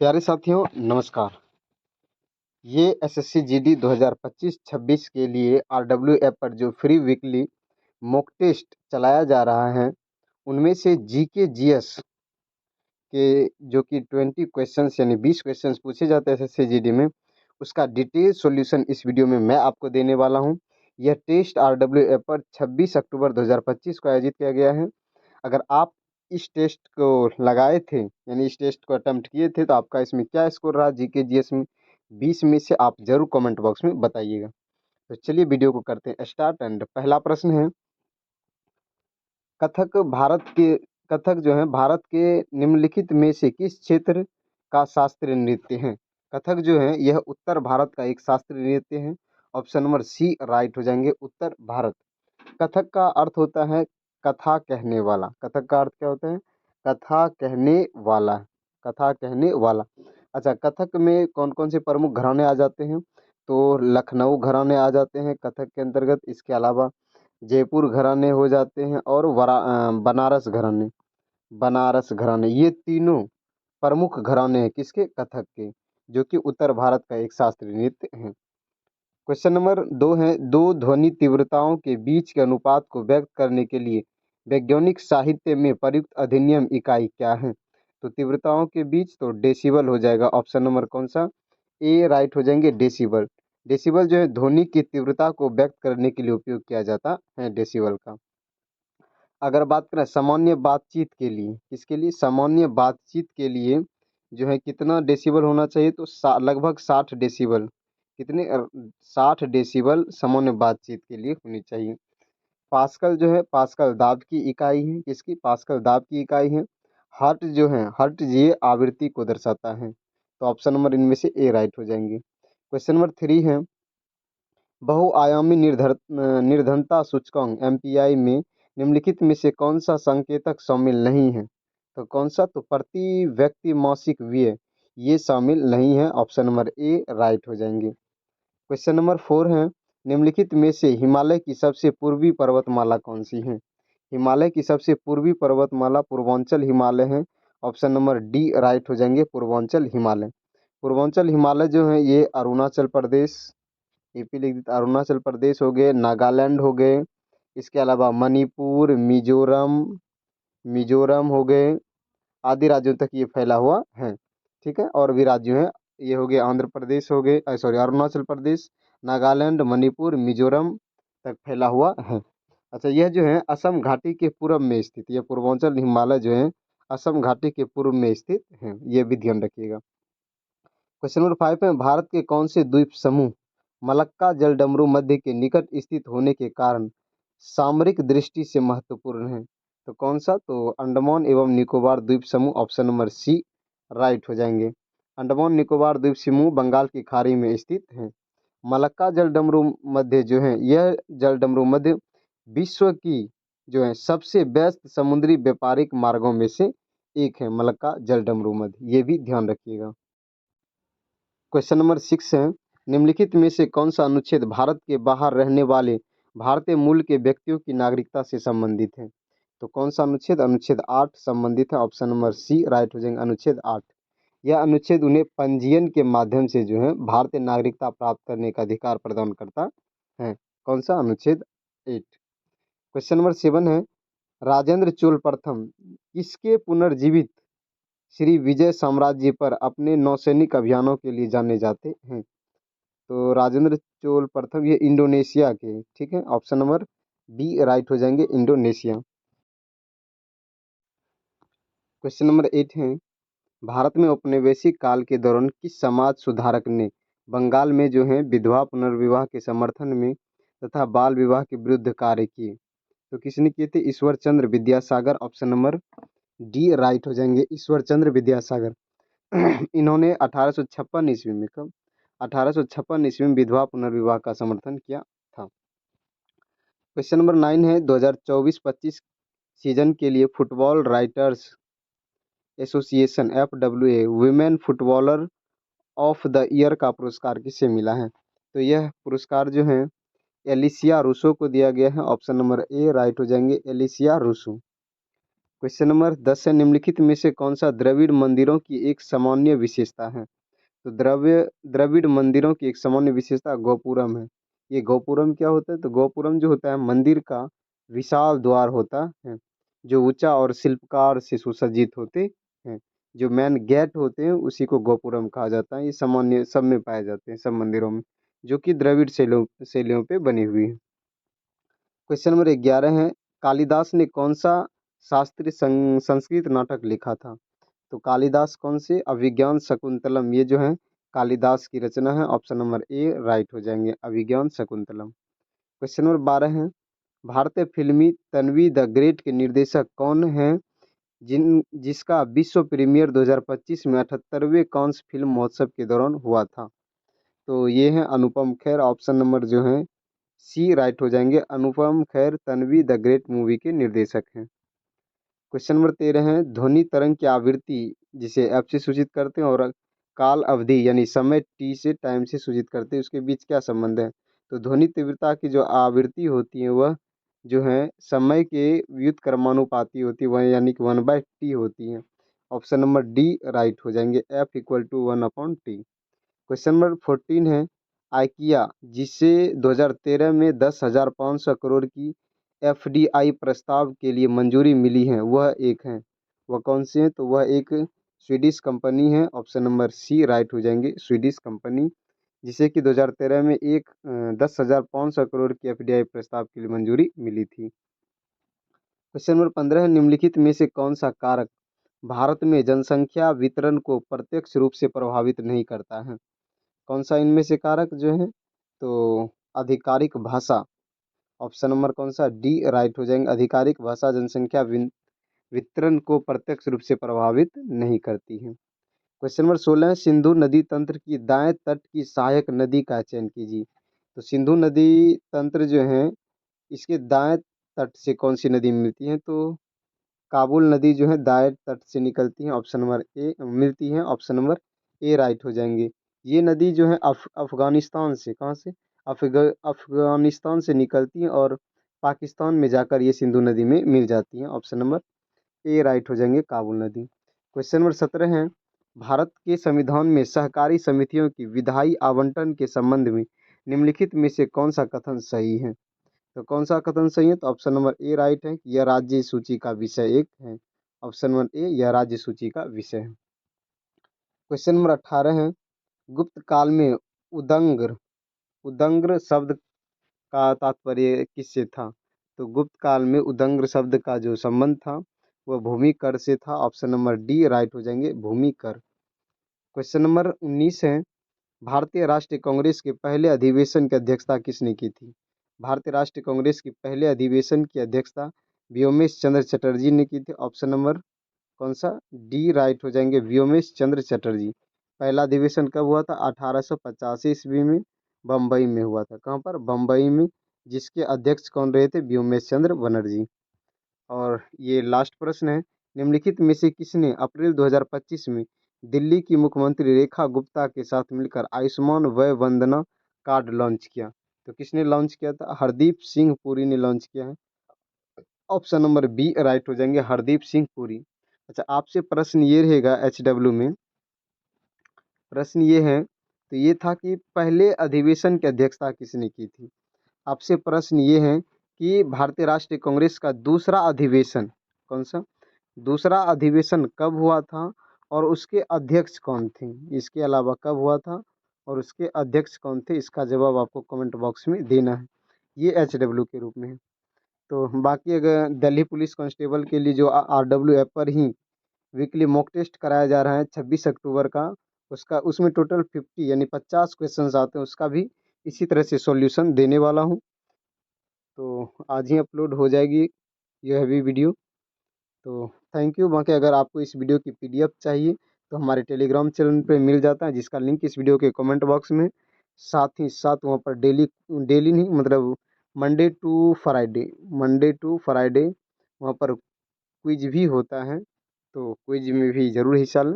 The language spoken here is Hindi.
प्यारे साथियों नमस्कार। ये एसएससी जीडी 2025-26 के लिए आरडब्ल्यू ऐप पर जो फ्री वीकली मॉक टेस्ट चलाया जा रहा है उनमें से जीके जीएस के जो कि 20 क्वेश्चंस यानी 20 क्वेश्चंस पूछे जाते हैं एसएससी जीडी में, उसका डिटेल सॉल्यूशन इस वीडियो में मैं आपको देने वाला हूं। यह टेस्ट आरडब्ल्यू ऐप पर 26 अक्टूबर 2025 को आयोजित किया गया है। अगर आप इस टेस्ट को लगाए थे यानी इस टेस्ट को अटेम्प्ट किए थे तो आपका इसमें क्या स्कोर रहा जीके जीएस में 20 में से आप जरूर कमेंट बॉक्स में बताइएगा। तो चलिए वीडियो को करते हैं स्टार्ट। एंड पहला प्रश्न है, कथक भारत के कथक जो है भारत के निम्नलिखित में से किस क्षेत्र का शास्त्रीय नृत्य है? कथक जो है यह उत्तर भारत का एक शास्त्रीय नृत्य है। ऑप्शन नंबर सी राइट हो जाएंगे, उत्तर भारत। कथक का अर्थ होता है कथा कहने वाला। कथक का अर्थ क्या होता है? कथा कहने वाला। कथा कहने वाला। अच्छा, कथक में कौन कौन से प्रमुख घराने आ जाते हैं? तो लखनऊ घराने आ जाते हैं कथक के अंतर्गत। इसके अलावा जयपुर घराने हो जाते हैं और बनारस घराने। बनारस घराने ये तीनों प्रमुख घराने हैं किसके? कथक के, जो कि उत्तर भारत का एक शास्त्रीय नृत्य है। क्वेश्चन नंबर 2 है, दो ध्वनि तीव्रताओं के बीच के अनुपात को व्यक्त करने के लिए वैज्ञानिक साहित्य में प्रयुक्त अधिनियम इकाई क्या है? तो तीव्रताओं के बीच तो डेसिबल हो जाएगा। ऑप्शन नंबर कौन सा? ए राइट हो जाएंगे, डेसिबल। डेसिबल जो है ध्वनि की तीव्रता को व्यक्त करने के लिए उपयोग किया जाता है डेसिबल का। अगर बात करें सामान्य बातचीत के लिए, किसके लिए? सामान्य बातचीत के लिए जो है कितना डेसिबल होना चाहिए? तो लगभग 60 डेसिबल। कितने? 60 डेसिबल सामान्य बातचीत के लिए होनी चाहिए। पास्कल जो है, पास्कल दाब की इकाई है। किसकी? पास्कल दाब की इकाई है। हर्ट जो है, हर्ट ये आवृत्ति को दर्शाता है। तो ऑप्शन नंबर इनमें से ए राइट हो जाएंगे। क्वेश्चन नंबर 3 है, बहुआयामी निर्धनता सूचकांक एमपीआई में निम्नलिखित में से कौन सा संकेतक शामिल नहीं है? तो कौन सा? तो प्रति व्यक्ति मासिक व्यय ये शामिल नहीं है। ऑप्शन नंबर ए राइट हो जाएंगे। क्वेश्चन नंबर 4 है, निम्नलिखित में से हिमालय की सबसे पूर्वी पर्वतमाला कौन सी है? हिमालय की सबसे पूर्वी पर्वतमाला पूर्वांचल हिमालय है। ऑप्शन नंबर डी राइट हो जाएंगे, पूर्वांचल हिमालय। पूर्वांचल हिमालय जो है ये अरुणाचल प्रदेश, यूपी लिख देता, अरुणाचल प्रदेश हो गए, नागालैंड हो गए, इसके अलावा मणिपुर, मिजोरम, मिजोरम हो गए, आदि राज्यों तक ये फैला हुआ है। ठीक है, और भी राज्य हैं, ये हो गए आंध्र प्रदेश हो गए, सॉरी अरुणाचल प्रदेश, नागालैंड, मणिपुर, मिजोरम तक फैला हुआ है। अच्छा, यह जो है असम घाटी के पूर्व में स्थित, यह पूर्वांचल हिमालय जो है असम घाटी के पूर्व में स्थित है, ये भी ध्यान रखिएगा। क्वेश्चन नंबर 5 है, भारत के कौन से द्वीप समूह मलक्का जलडमरू मध्य के निकट स्थित होने के कारण सामरिक दृष्टि से महत्वपूर्ण है? तो कौन सा? तो अंडमान एवं निकोबार द्वीप समूह। ऑप्शन नंबर सी राइट हो जाएंगे। अंडमान निकोबार द्वीप समूह बंगाल की खाड़ी में स्थित है। मलक्का जलडमरू मध्य जो है, यह जलडमरू मध्य विश्व की जो है सबसे व्यस्त समुद्री व्यापारिक मार्गों में से एक है। मलक्का जलडमरू मध्य, ये भी ध्यान रखिएगा। क्वेश्चन नंबर 6 है, निम्नलिखित में से कौन सा अनुच्छेद भारत के बाहर रहने वाले भारतीय मूल के व्यक्तियों की नागरिकता से संबंधित है? तो कौन सा अनुच्छेद? अनुच्छेद 8 संबंधित है। ऑप्शन नंबर सी राइट हो जाएंगे, अनुच्छेद 8। यह अनुच्छेद उन्हें पंजीयन के माध्यम से जो है भारतीय नागरिकता प्राप्त करने का अधिकार प्रदान करता है। कौन सा? अनुच्छेद 8। क्वेश्चन नंबर 7 है, राजेंद्र चोल प्रथम किसके पुनर्जीवित श्री विजय साम्राज्य पर अपने नौसैनिक अभियानों के लिए जाने जाते हैं? तो राजेंद्र चोल प्रथम ये इंडोनेशिया के, ठीक है, ऑप्शन नंबर बी राइट हो जाएंगे, इंडोनेशिया। क्वेश्चन नंबर 8 है, भारत में औपनिवेशिक काल के दौरान किस समाज सुधारक ने बंगाल में जो है विधवा पुनर्विवाह के समर्थन में तथा बाल विवाह के विरुद्ध कार्य किए? तो किसने किए थे? Ishwar Chandra Vidyasagar. Option number D right हो जाएंगे, ईश्वर चंद्र विद्यासागर। इन्होंने 1856 ईस्वी में, कब? 1856 ईस्वी में विधवा पुनर्विवाह का समर्थन किया था। क्वेश्चन नंबर 9 है, 2024-25 सीजन के लिए football writers association FWA women footballer of the year का पुरस्कार किसे मिला है? तो यह पुरस्कार जो है एलिसिया रूसो को दिया गया है। ऑप्शन नंबर ए राइट हो जाएंगे, एलिसिया रूसो। क्वेश्चन नंबर 10 है, निम्नलिखित में से कौन सा द्रविड़ मंदिरों की एक सामान्य विशेषता है? तो द्रविड़ मंदिरों की एक सामान्य विशेषता गोपुरम है। ये गोपुरम क्या होता है? तो गोपुरम जो होता है मंदिर का विशाल द्वार होता है, जो ऊंचा और शिल्पकार से सुसज्जित होते हैं। जो मेन गेट होते हैं उसी को गोपुरम कहा जाता है। ये सामान्य सब में पाए जाते हैं, सब मंदिरों में, जो कि द्रविड़ शैलियों पे बनी हुई है। क्वेश्चन नंबर 11 है, कालिदास ने कौन सा शास्त्रीय संस्कृत नाटक लिखा था? तो कालिदास कौन से? अभिज्ञान शकुंतलम, ये जो है कालिदास की रचना है। ऑप्शन नंबर ए राइट हो जाएंगे, अभिज्ञान शकुंतलम। क्वेश्चन नंबर 12 है, भारतीय फिल्मी तन्वी द ग्रेट के निर्देशक कौन हैं, जिसका विश्व प्रीमियर 2025 में 78वें कांस फिल्म महोत्सव के दौरान हुआ था? तो ये है अनुपम खेर। ऑप्शन नंबर जो है सी राइट हो जाएंगे, Anupam Kher Tanvi the great movie के निर्देशक हैं। क्वेश्चन नंबर 13 है, ध्वनि तरंग की आवृत्ति जिसे एफ से सूचित करते हैं और काल अवधि यानी समय टी से टाइम से सूचित करते हैं, उसके बीच क्या संबंध है? तो ध्वनि तीव्रता की जो आवृत्ति होती है वह जो है समय के व्युत्क्रमानुपाती होती है, वह यानी कि 1/t होती है। ऑप्शन नंबर डी राइट हो जाएंगे, f equal to 1/t। Question number 14 है, आइकिया जिसे 2013 में 10,500 करोड़ की एफडीआई प्रस्ताव के लिए मंजूरी मिली है, वह एक है, वह कौन सी है? तो वह एक स्वीडिश कंपनी है। ऑप्शन नंबर सी राइट हो जाएंगे, स्वीडिश कंपनी, जिसे कि 2013 में 10,500 करोड़ की एफडीआई प्रस्ताव के लिए मंजूरी मिली थी। क्वेश्चन नंबर 15 है, निम्नलिखित में से कौन सा कारक भारत में जनसंख्या वितरण को प्रत्यक्ष रूप से प्रभावित नहीं करता है? कौन सा इनमें से कारक जो है? तो आधिकारिक भाषा। ऑप्शन नंबर कौन सा? डी राइट हो जाएंगे, आधिकारिक भाषा जनसंख्या वितरण को प्रत्यक्ष रूप से प्रभावित नहीं करती है। क्वेश्चन नंबर 16 है, सिंधु नदी तंत्र की दाएं तट की सहायक नदी का चयन कीजिए। तो सिंधु नदी तंत्र जो है इसके दाएं तट से कौन सी नदी मिलती है? तो काबुल नदी जो है दाएं तट से निकलती है। ऑप्शन नंबर ए मिलती है, ऑप्शन नंबर ए राइट हो जाएंगे। ये नदी जो है अफगानिस्तान से, कहाँ से? अफगानिस्तान से निकलती है और पाकिस्तान में जाकर ये सिंधु नदी में मिल जाती है। ऑप्शन नंबर ए राइट हो जाएंगे, काबुल नदी। क्वेश्चन नंबर 17 है, भारत के संविधान में सहकारी समितियों की विधायी आवंटन के संबंध में निम्नलिखित में से कौन सा कथन सही है? तो कौन सा कथन सही है? तो ऑप्शन नंबर ए राइट है, यह राज्य सूची का विषय एक है। ऑप्शन नंबर ए यह राज्य सूची का विषय है। क्वेश्चन नंबर 18 है, गुप्त काल में उदंग्र उदंग्र शब्द का तात्पर्य किससे था? तो गुप्त काल में उदंग्र शब्द का जो संबंध था वह भूमि कर से था। ऑप्शन नंबर डी राइट हो जाएंगे, भूमि कर। क्वेश्चन नंबर 19 है, भारतीय राष्ट्रीय कांग्रेस के पहले अधिवेशन की अध्यक्षता किसने की थी? भारतीय राष्ट्रीय कांग्रेस के पहले अधिवेशन की अध्यक्षता व्योमेश चंद्र चटर्जी ने की थी। ऑप्शन नंबर कौन सा? डी राइट हो जाएंगे, व्योमेश चंद्र चटर्जी। पहला अधिवेशन कब हुआ था? 1885 ईस्वी में बम्बई में हुआ था। कहाँ पर? बम्बई में, जिसके अध्यक्ष कौन रहे थे? व्योमेश चंद्र बनर्जी। और ये लास्ट प्रश्न है, निम्नलिखित में से किसने अप्रैल 2025 में दिल्ली की मुख्यमंत्री रेखा गुप्ता के साथ मिलकर आयुष्मान वय वंदना कार्ड लॉन्च किया? तो किसने लॉन्च किया था? हरदीप सिंह पुरी ने लॉन्च किया है। ऑप्शन नंबर बी राइट हो जाएंगे, हरदीप सिंह पुरी। अच्छा, आपसे प्रश्न ये रहेगा HW में, प्रश्न ये है, तो ये था कि पहले अधिवेशन की अध्यक्षता किसने की थी? आपसे प्रश्न ये है कि भारतीय राष्ट्रीय कांग्रेस का दूसरा अधिवेशन कौन सा? दूसरा अधिवेशन कब हुआ था और उसके अध्यक्ष कौन थे? इसके अलावा कब हुआ था और उसके अध्यक्ष कौन थे? इसका जवाब आपको कमेंट बॉक्स में देना है। ये HW के रूप में है। तो बाकी अगर दिल्ली पुलिस कांस्टेबल के लिए जो RW ऐप पर ही वीकली मॉक टेस्ट कराया जा रहा है 26 अक्टूबर का, उसका उसमें टोटल 50 यानी 50 क्वेश्चंस आते हैं, उसका भी इसी तरह से सॉल्यूशन देने वाला हूँ। तो आज ही अपलोड हो जाएगी यह भी वीडियो। तो थैंक यू। बाकी अगर आपको इस वीडियो की PDF चाहिए तो हमारे टेलीग्राम चैनल पे मिल जाता है, जिसका लिंक इस वीडियो के कमेंट बॉक्स में। साथ ही साथ वहाँ पर डेली डेली नहीं मतलब मंडे टू फ्राइडे वहाँ पर क्विज भी होता है, तो क्विज में भी ज़रूर हिस्सा लें।